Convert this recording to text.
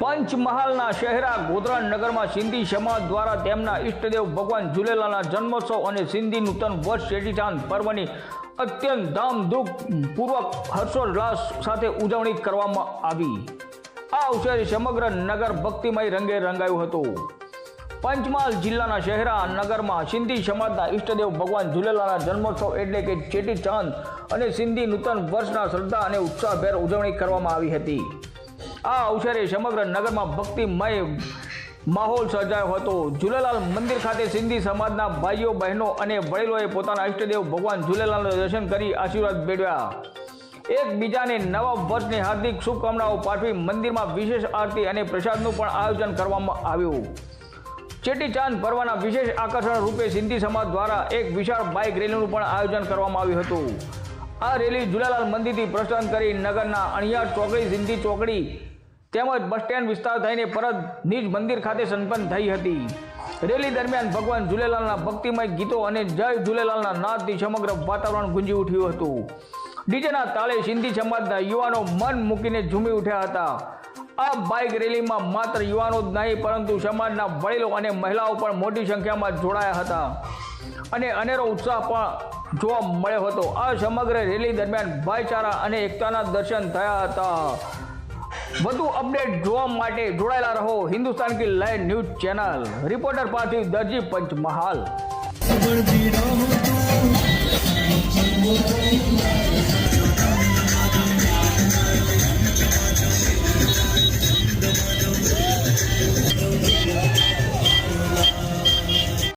પંચમહાલના શહેરા ગોધરા નગરમાં સિંધી સમાજ દ્વારા તેમના ઈષ્ટદેવ ભગવાન ઝૂલેલાલના જન્મોત્સવ અને સિંધી નૂતન વર્ષ ચેટીચાંદ પર્વની અત્યંત ધામધૂમપૂર્વક હર્ષોલ્લાસ સાથે ઉજવણી કરવામાં આવી। આ અવસરે સમગ્ર નગર ભક્તિમય રંગે રંગાયું હતું। પંચમહાલ જિલ્લાના શહેરા નગરમાં સિંધી સમાજના ઈષ્ટદેવ ભગવાન ઝૂલેલાલના જન્મોત્સવ એટલે કે ચેટીચાંદ અને સિંધી નૂતન વર્ષના શ્રદ્ધા અને ઉત્સાહભેર ઉજવણી કરવામાં આવી હતી। આ અવસરે સમગ્ર નગરમાં ભક્તિમય માહોલ સર્જાયો હતો। ઝૂલેલાલ મંદિર ખાતે સિંધી સમાજના ભાઈઓ બહેનો અને વડીલોએ પોતાના ઈષ્ટદેવ ભગવાન ઝૂલેલાલના દર્શન કરી આશીર્વાદ મેળવ્યા। એકબીજાને નવા વર્ષની હાર્દિક શુભકામનાઓ પાઠવી મંદિરમાં વિશેષ આરતી અને પ્રસાદનું પણ આયોજન કરવામાં આવ્યું। ચેટીચાંદ પર્વના વિશેષ આકર્ષણ રૂપે સિંધી સમાજ દ્વારા એક વિશાળ બાઇક રેલીનું પણ આયોજન કરવામાં આવ્યું હતું। આ રેલી ઝૂલેલાલ મંદિરથી પ્રસ્થાન કરી નગરના અણિયાળ ચોકડી, સિંધી ચોકડી તેમજ બસ સ્ટેન્ડ વિસ્તાર થઈને પરત નિજ મંદિર ખાતે સંપન્ન થઈ હતી। રેલી દરમિયાન ભગવાન ઝૂલેલાલના ભક્તિમય ગીતો અને જય ઝૂલેલાલના નાદથી સમગ્ર વાતાવરણ ગુંજી ઉઠ્યું હતું। ડીજેના તાળે સિંધી સમાજના યુવાનો મન મૂકીને ઝૂમી ઉઠ્યા હતા। આ બાઇક રેલીમાં માત્ર યુવાનો જ નહીં પરંતુ સમાજના વડીલો અને મહિલાઓ પણ મોટી સંખ્યામાં જોડાયા હતા અને અનેરો ઉત્સાહ પણ જોવા મળ્યો હતો। આ સમગ્ર રેલી દરમિયાન ભાઈચારા અને એકતાના દર્શન થયા હતા। વધુ અપડેટ જોવા માટે જોડાયેલા રહો હિન્દુસ્તાન की लाइव न्यूज चैनल। रिपोर्टर पार्थिव दर्जी, पंचमहाल।